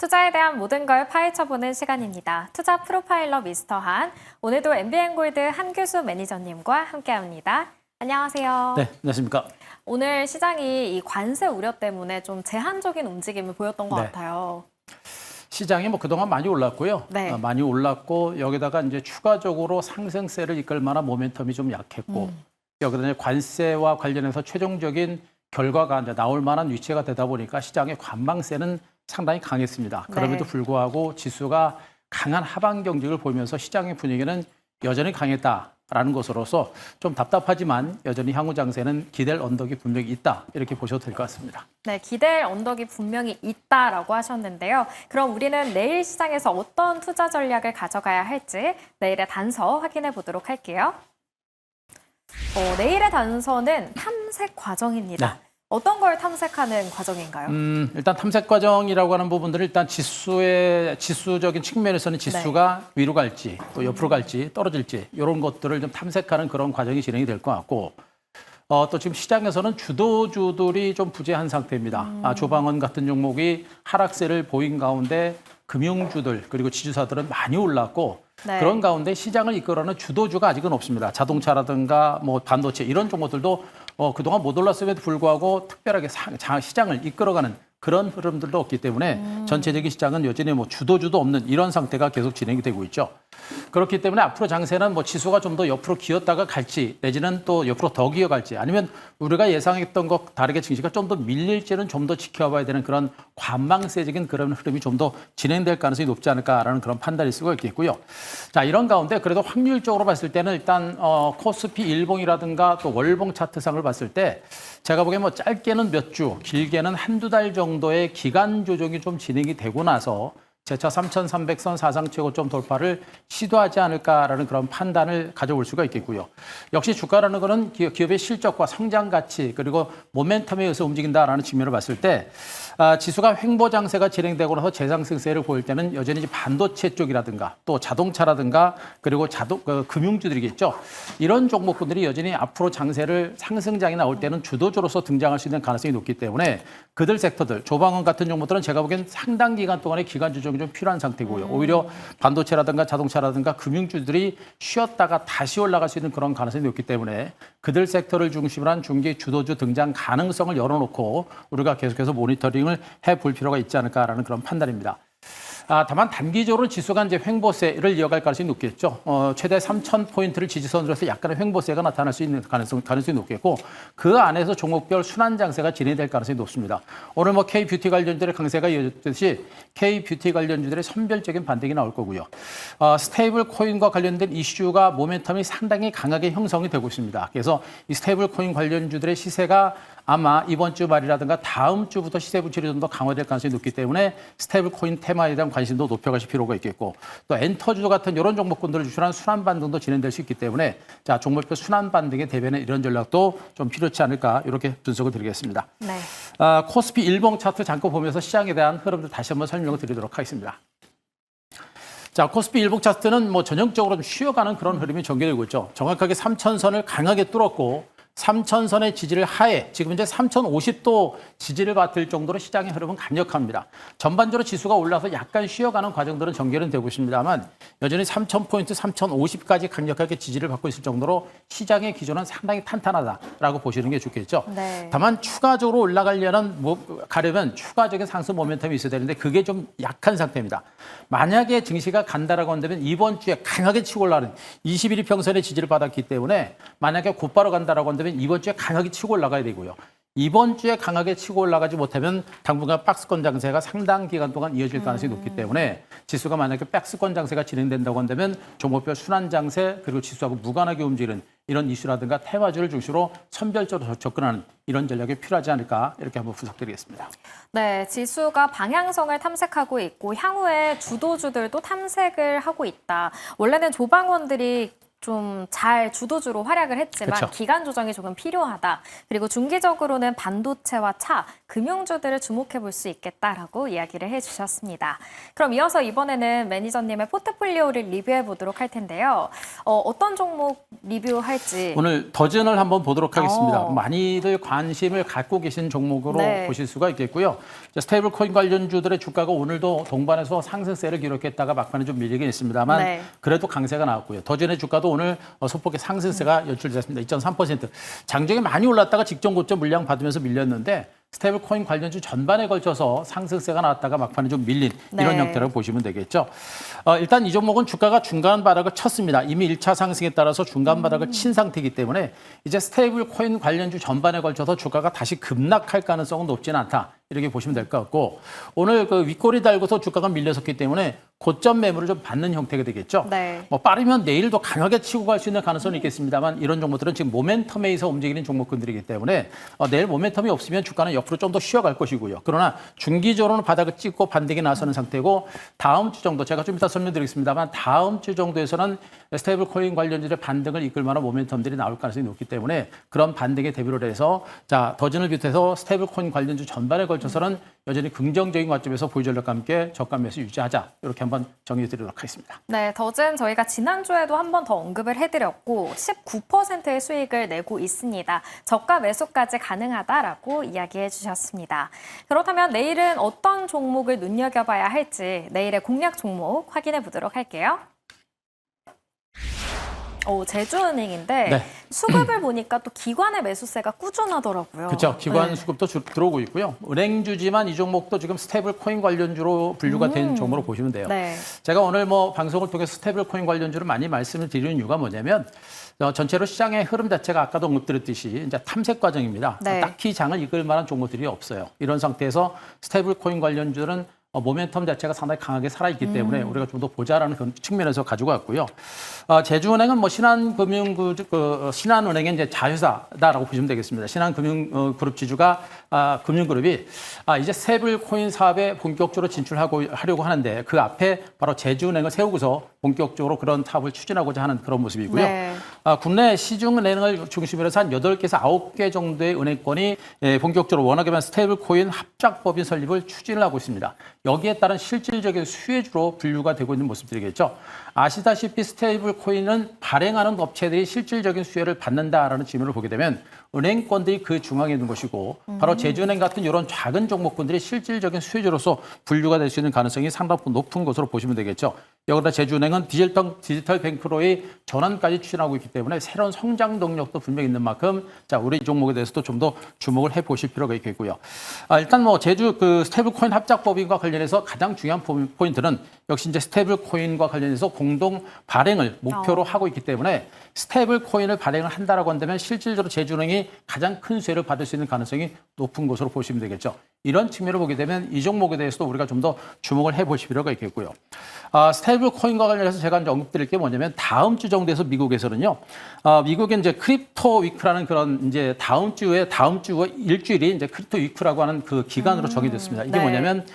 투자에 대한 모든 걸 파헤쳐보는 시간입니다. 투자 프로파일러 미스터 한. 오늘도 MBN골드 한규수 매니저님과 함께합니다. 안녕하세요. 네, 안녕하십니까. 오늘 시장이 이 관세 우려 때문에 좀 제한적인 움직임을 보였던 것 네. 같아요. 시장이 그동안 많이 올랐고요. 네. 많이 올랐고 여기다가 이제 추가적으로 상승세를 이끌 만한 모멘텀이 좀 약했고 여기다 이제 관세와 관련해서 최종적인 결과가 이제 나올 만한 위치가 되다 보니까 시장의 관망세는 상당히 강했습니다. 그럼에도 네. 불구하고 지수가 강한 하방 경직을 보이면서 시장의 분위기는 여전히 강했다라는 것으로서 좀 답답하지만 여전히 향후 장세는 기댈 언덕이 분명히 있다 이렇게 보셔도 될 것 같습니다. 네, 기댈 언덕이 분명히 있다라고 하셨는데요. 그럼 우리는 내일 시장에서 어떤 투자 전략을 가져가야 할지 내일의 단서 확인해 보도록 할게요. 내일의 단서는 탐색 과정입니다. 네. 어떤 걸 탐색하는 과정인가요? 일단 탐색 과정이라고 하는 부분들은 일단 지수적인 측면에서는 지수가 위로 갈지 또 옆으로 갈지 떨어질지 이런 것들을 좀 탐색하는 그런 과정이 진행이 될 것 같고 또 지금 시장에서는 주도주들이 좀 부재한 상태입니다. 조방원 같은 종목이 하락세를 보인 가운데 금융주들 그리고 지주사들은 많이 올랐고 네. 그런 가운데 시장을 이끌어가는 주도주가 아직은 없습니다. 자동차라든가 반도체 이런 종목들도 그동안 못 올랐음에도 불구하고 특별하게 시장을 이끌어가는 그런 흐름들도 없기 때문에 전체적인 시장은 여전히 주도주도 없는 이런 상태가 계속 진행이 되고 있죠. 그렇기 때문에 앞으로 장세는 지수가 좀 더 옆으로 기었다가 갈지 내지는 또 옆으로 더 기어갈지 아니면 우리가 예상했던 것 다르게 증시가 좀 더 밀릴지는 좀 더 지켜봐야 되는 그런 관망세적인 그런 흐름이 좀 더 진행될 가능성이 높지 않을까라는 그런 판단일 수가 있겠고요. 자, 이런 가운데 그래도 확률적으로 봤을 때는 일단 코스피 일봉이라든가 또 월봉 차트상을 봤을 때 제가 보기엔 짧게는 몇 주, 길게는 한두 달 정도의 기간 조정이 좀 진행이 되고 나서 재차 3,300선 사상 최고점 돌파를 시도하지 않을까라는 그런 판단을 가져볼 수가 있겠고요. 역시 주가라는 거는 기업의 실적과 성장 가치 그리고 모멘텀에 의해서 움직인다라는 측면을 봤을 때 지수가 횡보 장세가 진행되고 나서 재상승세를 보일 때는 여전히 반도체 쪽이라든가 또 자동차라든가 그리고 금융주들이겠죠. 이런 종목군들이 여전히 앞으로 장세를 상승장이 나올 때는 주도주로서 등장할 수 있는 가능성이 높기 때문에 그들 섹터들, 조방원 같은 종목들은 제가 보기엔 상당 기간 동안의 기간 조정이 좀 필요한 상태고요. 오히려 반도체라든가 자동차라든가 금융주들이 쉬었다가 다시 올라갈 수 있는 그런 가능성이 높기 때문에 그들 섹터를 중심으로 한 중기 주도주 등장 가능성을 열어놓고 우리가 계속해서 모니터링을 해볼 필요가 있지 않을까라는 그런 판단입니다. 다만 단기적으로 지수가 이제 횡보세를 이어갈 가능성이 높겠죠. 최대 3,000포인트를 지지선으로 해서 약간의 횡보세가 나타날 수 있는 가능성이 높겠고 그 안에서 종목별 순환 장세가 진행될 가능성이 높습니다. 오늘 K뷰티 관련주들의 강세가 이어졌듯이 K뷰티 관련주들의 선별적인 반등이 나올 거고요. 스테이블 코인과 관련된 이슈가 모멘텀이 상당히 강하게 형성이 되고 있습니다. 그래서 이 스테이블 코인 관련주들의 시세가 아마 이번 주 말이라든가 다음 주부터 시세 분출이 좀 더 강화될 가능성이 높기 때문에 스테이블 코인 테마에 대한 관심도 높여가실 필요가 있겠고 또 엔터주 같은 이런 종목군들을 주시한 순환 반등도 진행될 수 있기 때문에 자 종목별 순환 반등에 대비하는 이런 전략도 좀 필요치 않을까 이렇게 분석을 드리겠습니다. 네. 코스피 일봉 차트 잠깐 보면서 시장에 대한 흐름들 다시 한번 설명을 드리도록 하겠습니다. 자, 코스피 일봉 차트는 전형적으로 좀 쉬어가는 그런 흐름이 전개되고 있죠. 정확하게 3,000선을 강하게 뚫었고 3,000선의 지지를 하에 지금 이제 3,050도 지지를 받을 정도로 시장의 흐름은 강력합니다. 전반적으로 지수가 올라서 약간 쉬어가는 과정들은 전개는 되고 있습니다만 여전히 3,000포인트, 3,050까지 강력하게 지지를 받고 있을 정도로 시장의 기조는 상당히 탄탄하다라고 보시는 게 좋겠죠. 네. 다만 추가적으로 가려면 추가적인 상승 모멘텀이 있어야 되는데 그게 좀 약한 상태입니다. 만약에 증시가 간다라고 한다면 이번 주에 강하게 치고 올라가는 21일 평선의 지지를 받았기 때문에 만약에 곧바로 간다라고 한다면 이번 주에 강하게 치고 올라가야 되고요. 이번 주에 강하게 치고 올라가지 못하면 당분간 박스권 장세가 상당 기간 동안 이어질 가능성이 높기 때문에 지수가 만약에 박스권 장세가 진행된다고 한다면 종목별 순환 장세 그리고 지수하고 무관하게 움직이는 이런 이슈라든가 테마주를 중심으로 선별적으로 접근하는 이런 전략이 필요하지 않을까 이렇게 한번 분석드리겠습니다. 네, 지수가 방향성을 탐색하고 있고 향후에 주도주들도 탐색을 하고 있다. 원래는 조방원들이 좀 잘 주도주로 활약을 했지만 그쵸. 기간 조정이 조금 필요하다. 그리고 중기적으로는 반도체와 차, 금융주들을 주목해 볼 수 있겠다라고 이야기를 해주셨습니다. 그럼 이어서 이번에는 매니저님의 포트폴리오를 리뷰해 보도록 할 텐데요. 어떤 종목 리뷰할지. 오늘 더즌을 한번 보도록 하겠습니다. 어. 많이들 관심을 갖고 계신 종목으로 네. 보실 수가 있겠고요. 스테이블 코인 관련주들의 주가가 오늘도 동반해서 상승세를 기록했다가 막판에 좀 밀리긴 했습니다만 네. 그래도 강세가 나왔고요. 더즌의 주가도 오늘 소폭의 상승세가 연출됐습니다. 2.3%. 장중에 많이 올랐다가 직전 고점 물량 받으면서 밀렸는데 스테이블 코인 관련주 전반에 걸쳐서 상승세가 나왔다가 막판에 좀 밀린 이런 네. 형태라고 보시면 되겠죠. 일단 이 종목은 주가가 중간 바닥을 쳤습니다. 이미 1차 상승에 따라서 중간 바닥을 친 상태이기 때문에 이제 스테이블 코인 관련주 전반에 걸쳐서 주가가 다시 급락할 가능성은 높지는 않다. 이렇게 보시면 될 것 같고 오늘 그 윗꼬리 달고서 주가가 밀려섰기 때문에 고점 매물을 좀 받는 형태가 되겠죠. 네. 뭐 빠르면 내일도 강하게 치고 갈 수 있는 가능성은 있겠습니다만 이런 종목들은 지금 모멘텀에서 움직이는 종목군들이기 때문에 내일 모멘텀이 없으면 주가는 옆으로 좀 더 쉬어갈 것이고요. 그러나 중기적으로는 바닥을 찍고 반등이 나서는 상태고 다음 주 정도 제가 좀 이따 설명드리겠습니다만 다음 주 정도에서는 스테이블 코인 관련주의 반등을 이끌 만한 모멘텀들이 나올 가능성이 높기 때문에 그런 반등에 대비를 해서 자 더진을 비롯해서 스테이블 코인 관련주 전반에 걸쳐서는 여전히 긍정적인 관점에서 보유 전략과 함께 저가 매수 유지하자 이렇게 한번 정리해 드리도록 하겠습니다. 네, 더즌 저희가 지난주에도 한 번 더 언급을 해드렸고 19%의 수익을 내고 있습니다. 저가 매수까지 가능하다라고 이야기해 주셨습니다. 그렇다면 내일은 어떤 종목을 눈여겨봐야 할지 내일의 공략 종목 확인해 보도록 할게요. 제주은행인데 네. 수급을 보니까 또 기관의 매수세가 꾸준하더라고요. 그렇죠. 기관 네. 수급도 들어오고 있고요. 은행주지만 이 종목도 지금 스테이블 코인 관련주로 분류가 된 종목으로 보시면 돼요. 네. 제가 오늘 뭐 방송을 통해서 스테이블 코인 관련주를 많이 말씀을 드리는 이유가 뭐냐면 전체로 시장의 흐름 자체가 아까도 언급드렸듯이 이제 탐색 과정입니다. 네. 딱히 장을 이끌 만한 종목들이 없어요. 이런 상태에서 스테이블 코인 관련주는 모멘텀 자체가 상당히 강하게 살아있기 때문에 우리가 좀 더 보자라는 그런 측면에서 가지고 왔고요. 제주은행은 뭐 신한은행의 이제 자회사다라고 보시면 되겠습니다. 신한금융그룹 지주가 금융그룹이 이제 스테이블 코인 사업에 본격적으로 하려고 하는데 그 앞에 바로 제주은행을 세우고서 본격적으로 그런 사업을 추진하고자 하는 그런 모습이고요. 네. 국내 시중은행을 중심으로 해서 한 8개에서 9개 정도의 은행권이 본격적으로 워낙에만 스테이블 코인 합작법인 설립을 추진을 하고 있습니다. 여기에 따른 실질적인 수혜주로 분류가 되고 있는 모습들이겠죠. 아시다시피 스테이블 코인은 발행하는 업체들이 실질적인 수혜를 받는다라는 질문을 보게 되면 은행권들이 그 중앙에 있는 것이고 바로 제주은행 같은 이런 작은 종목군들이 실질적인 수혜주로서 분류가 될 수 있는 가능성이 상당히 높은 것으로 보시면 되겠죠. 여기다 제주은행은 디지털 뱅크로의 전환까지 추진하고 있기 때문에 새로운 성장 동력도 분명히 있는 만큼 자 우리 이 종목에 대해서도 좀 더 주목을 해보실 필요가 있겠고요. 일단 뭐 제주 그 스테이블 코인 합작법인과 관련해서 가장 중요한 포인트는 역시 이제 스테이블 코인과 관련해서 공동 발행을 목표로 하고 있기 때문에 스테이블 코인을 발행을 한다라고 한다면 실질적으로 제주은행이 가장 큰 수혜를 받을 수 있는 가능성이 높은 것으로 보시면 되겠죠. 이런 측면을 보게 되면 이 종목에 대해서도 우리가 좀 더 주목을 해보실 필요가 있겠고요. 스테이블 코인과 관련해서 제가 이제 언급드릴 게 뭐냐면 다음 주 정도에서 미국에서는요. 미국의 이제 크립토 위크라는 그런 이제 다음 주 일주일이 이제 크립토 위크라고 하는 그 기간으로 정해졌습니다. 이게 네. 뭐냐면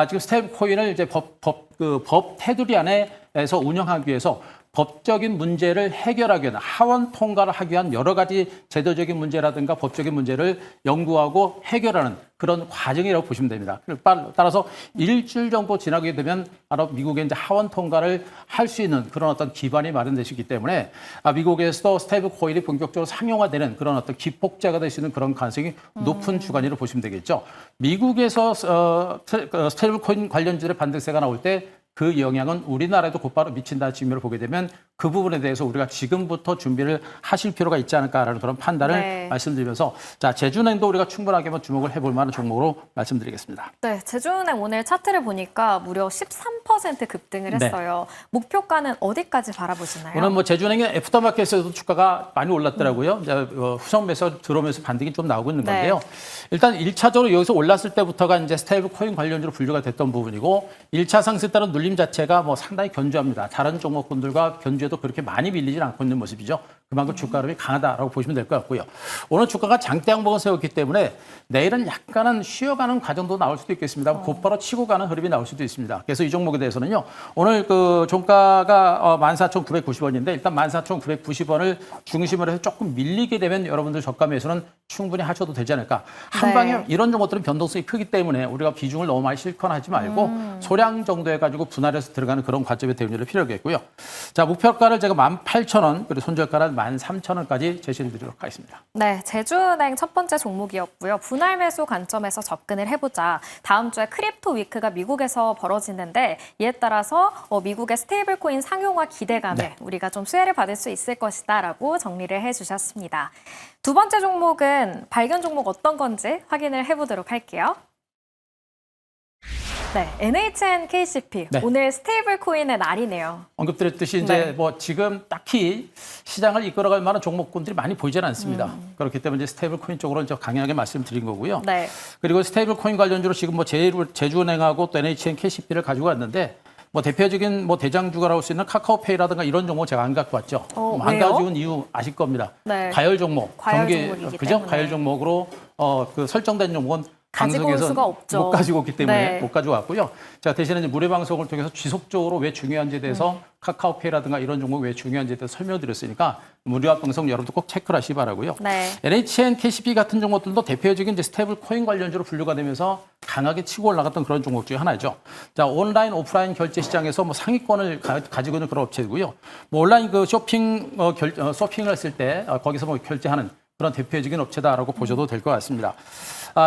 지금 스테이블 코인을 이제 법 테두리 안에서 운영하기 위해서 법적인 문제를 해결하기 위한 하원 통과를 하기 위한 여러 가지 제도적인 문제라든가 법적인 문제를 연구하고 해결하는 그런 과정이라고 보시면 됩니다. 따라서 일주일 정도 지나게 되면 바로 미국의 이제 하원 통과를 할 수 있는 그런 어떤 기반이 마련되시기 때문에 미국에서도 스테이블 코인이 본격적으로 상용화되는 그런 어떤 기폭제가 될 수 있는 그런 가능성이 높은 주간이라고 보시면 되겠죠. 미국에서 스테이블 코인 관련주의 반등세가 나올 때 그 영향은 우리나라에도 곧바로 미친다는 측면을 보게 되면 그 부분에 대해서 우리가 지금부터 준비를 하실 필요가 있지 않을까라는 그런 판단을 네. 말씀드리면서 자 제주은행도 우리가 충분하게 한번 주목을 해볼 만한 종목으로 말씀드리겠습니다. 네, 제주은행 오늘 차트를 보니까 무려 13% 급등을 네. 했어요. 목표가는 어디까지 바라보시나요? 오늘 뭐 제주은행의 애프터마켓에서도 주가가 많이 올랐더라고요. 이제 후성 매수 들어오면서 반등이 좀 나오고 있는 건데요. 네. 일단 1차적으로 여기서 올랐을 때부터가 이제 스테이블 코인 관련주로 분류가 됐던 부분이고 1차 상승에 따른 눌림 자체가 뭐 상당히 견조합니다. 다른 종목군들과 견주에 그래도 그렇게 많이 밀리진 않고 있는 모습이죠. 그만큼 주가 흐름이 강하다라고 보시면 될 것 같고요. 오늘 주가가 장대 양봉을 세웠기 때문에 내일은 약간은 쉬어가는 과정도 나올 수도 있겠습니다. 곧바로 치고 가는 흐름이 나올 수도 있습니다. 그래서 이 종목에 대해서는요. 오늘 그 종가가 14,990원인데 일단 14,990원을 중심으로 해서 조금 밀리게 되면 여러분들 저가 매수는 충분히 하셔도 되지 않을까. 한 네. 방에 이런 종목들은 변동성이 크기 때문에 우리가 비중을 너무 많이 실컷하지 말고 소량 정도 해가지고 분할해서 들어가는 그런 관점의 대응이 필요하겠고요. 자, 목표가를 제가 18,000원 그리고 손절가를 13,000원까지 제시를 드리도록 하겠습니다. 네, 제주은행 첫 번째 종목이었고요. 분할 매수 관점에서 접근을 해보자. 다음 주에 크립토 위크가 미국에서 벌어지는데 이에 따라서 미국의 스테이블 코인 상용화 기대감에 네. 우리가 좀 수혜를 받을 수 있을 것이다라고 정리를 해주셨습니다. 두 번째 종목은 발견 종목 어떤 건지 확인을 해보도록 할게요. 네, NHN KCP. 네. 오늘 스테이블 코인의 날이네요. 언급드렸듯이 네. 이제 뭐 지금 딱히 시장을 이끌어갈 만한 종목군들이 많이 보이지는 않습니다. 그렇기 때문에 이제 스테이블 코인 쪽으로 이제 강하게 말씀드린 거고요. 네. 그리고 스테이블 코인 관련주로 지금 뭐 제주은행하고 또 NHN KCP를 가지고 왔는데 뭐 대표적인 뭐 대장주가라고 할 수 있는 카카오페이라든가 이런 종목 제가 안 갖고 왔죠. 안 왜요? 가지고 온 이유 아실 겁니다. 네. 과열 종목, 과열 종목이기 그죠? 때문에. 과열 종목으로 그 설정된 종목은 가지고 올 방송에서 수가 없죠. 못 가지고 오기 때문에 네. 못 가지고 왔고요. 자, 대신에 이제 무료 방송을 통해서 지속적으로 왜 중요한지에 대해서 카카오페이라든가 이런 종목 왜 중요한지에 대해서 설명드렸으니까 무료 방송 여러분도 꼭 체크를 하시기 바라고요. 네. NHN, KCP 같은 종목들도 대표적인 이제 스테이블 코인 관련주로 분류가 되면서 강하게 치고 올라갔던 그런 종목 중에 하나죠. 자, 온라인, 오프라인 결제 시장에서 뭐 상위권을 가지고 있는 그런 업체고요. 뭐 온라인 그 쇼핑을 했을 때 거기서 뭐 결제하는 그런 대표적인 업체다라고 보셔도 될 것 같습니다.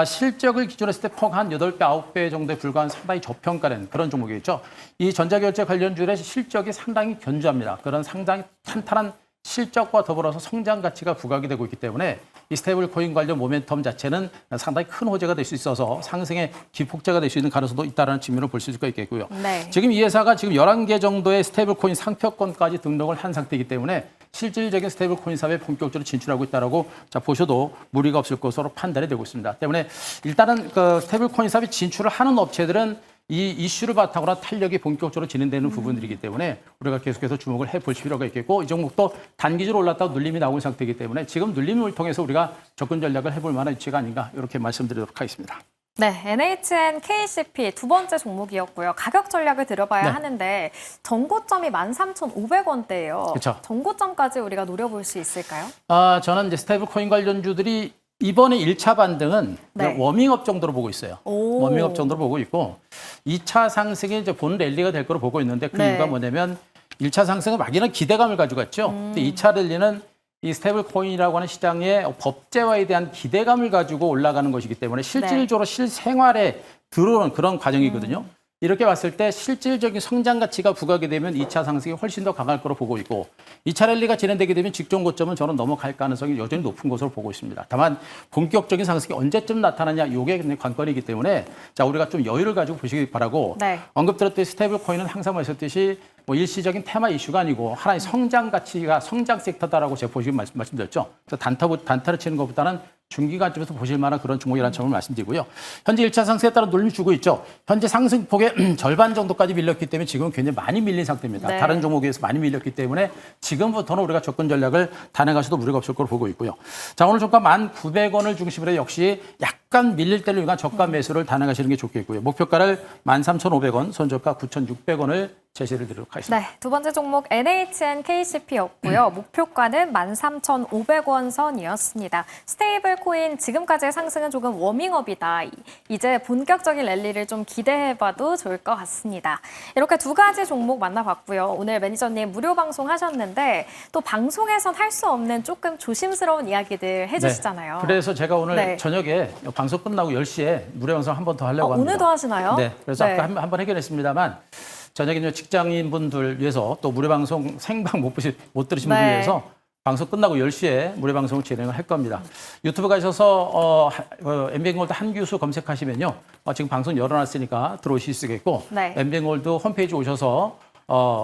실적을 기준으로 했을 때 폭 한 8배, 9배 정도에 불과한 상당히 저평가된 그런 종목이겠죠. 이 전자결제 관련주의 실적이 상당히 견조합니다. 그런 상당히 탄탄한 실적과 더불어서 성장 가치가 부각이 되고 있기 때문에 이 스테이블 코인 관련 모멘텀 자체는 상당히 큰 호재가 될 수 있어서 상승의 기폭제가 될 수 있는 가능성도 있다는 측면을 볼 수가 있겠고요. 네. 지금 이 회사가 지금 11개 정도의 스테이블 코인 상표권까지 등록을 한 상태이기 때문에 실질적인 스테이블 코인 사업에 본격적으로 진출하고 있다라고 자 보셔도 무리가 없을 것으로 판단이 되고 있습니다. 때문에 일단은 그 스테이블 코인 사업에 진출을 하는 업체들은 이 이슈를 바탕으로 한 탄력이 본격적으로 진행되는 부분들이기 때문에 우리가 계속해서 주목을 해볼 필요가 있겠고 이 종목도 단기적으로 올랐다가 눌림이 나온 상태이기 때문에 지금 눌림을 통해서 우리가 접근 전략을 해볼 만한 위치가 아닌가 이렇게 말씀드리도록 하겠습니다. 네, NHN KCP 두 번째 종목이었고요. 가격 전략을 들어봐야 네. 하는데 전고점이 13,500원대예요. 그쵸. 전고점까지 우리가 노려볼 수 있을까요? 저는 이제 스테이블 코인 관련주들이 이번에 1차 반등은 네. 워밍업 정도로 보고 있어요. 오. 워밍업 정도로 보고 있고 2차 상승이 이제 본 랠리가 될 거로 보고 있는데 그 네. 이유가 뭐냐면 1차 상승은 막연한 기대감을 가지고 갔죠. 근데 2차 랠리는 이 스테이블 코인이라고 하는 시장의 법제화에 대한 기대감을 가지고 올라가는 것이기 때문에 실질적으로 실생활에 들어오는 그런 과정이거든요. 이렇게 봤을 때 실질적인 성장 가치가 부각이 되면 2차 상승이 훨씬 더 강할 거로 보고 있고 2차 랠리가 진행되게 되면 직전 고점은 저는 넘어갈 가능성이 여전히 높은 것으로 보고 있습니다. 다만 본격적인 상승이 언제쯤 나타나냐 이게 관건이기 때문에 자 우리가 좀 여유를 가지고 보시기 바라고 네. 언급드렸듯이 스테이블 코인은 항상 말씀드렸듯이 뭐 일시적인 테마 이슈가 아니고 하나의 성장 가치가 성장 섹터다라고 제가 보시기 말씀드렸죠. 그래서 단타를 치는 것보다는 중기 관점에서 보실 만한 그런 종목이라는 점을 말씀드리고요. 현재 1차 상승에 따라 눌림을 주고 있죠. 현재 상승폭의 절반 정도까지 밀렸기 때문에 지금은 굉장히 많이 밀린 상태입니다. 네. 다른 종목에 비해서 많이 밀렸기 때문에 지금부터는 우리가 접근 전략을 단행하셔도 무리가 없을 거로 보고 있고요. 자, 오늘 종가 1,900원을 중심으로 해 역시 약간 밀릴 때를 위한 저가 매수를 단행하시는 게 좋겠고요. 목표가를 13,500원, 손저가 9,600원을 제시를 드리도록 하겠습니다. 네, 두 번째 종목 NHN KCP였고요. 목표가는 13,500원 선이었습니다. 스테이블 코인 지금까지의 상승은 조금 워밍업이다. 이제 본격적인 랠리를 좀 기대해봐도 좋을 것 같습니다. 이렇게 두 가지 종목 만나봤고요. 오늘 매니저님 무료 방송 하셨는데 또 방송에선 할 수 없는 조금 조심스러운 이야기들 해주시잖아요. 네. 그래서 제가 오늘 네. 저녁에 방송 끝나고 10시에 무료 방송 한 번 더 하려고 합니다. 오늘도 하시나요? 네. 그래서 네. 아까 한 번 해결했습니다만 저녁에 이제 직장인분들 위해서 또 무료 방송 생방 못 들으신 분들 네. 위해서 방송 끝나고 10시에 무료 방송을 진행을 할 겁니다. 유튜브 가셔서 엠비앵골드 한규수 검색하시면요. 지금 방송 열어놨으니까 들어오실 수 있겠고 네. 엠비앵골드 홈페이지 오셔서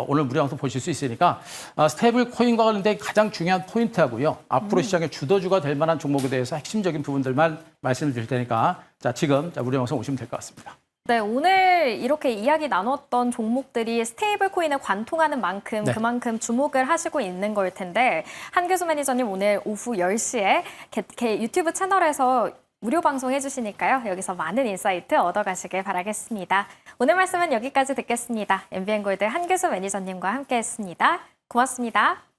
오늘 무료 방송 보실 수 있으니까 스테이블 코인과 관련된 가장 중요한 포인트하고요. 앞으로 시장의 주도주가 될 만한 종목에 대해서 핵심적인 부분들만 말씀을 드릴 테니까 자 지금 무료 방송 오시면 될 것 같습니다. 네, 오늘 이렇게 이야기 나눴던 종목들이 스테이블 코인에 관통하는 만큼 네. 그만큼 주목을 하시고 있는 걸 텐데 한교수 매니저님 오늘 오후 10시에 유튜브 채널에서 무료 방송 해주시니까요. 여기서 많은 인사이트 얻어가시길 바라겠습니다. 오늘 말씀은 여기까지 듣겠습니다. MBN골드 한교수 매니저님과 함께했습니다. 고맙습니다.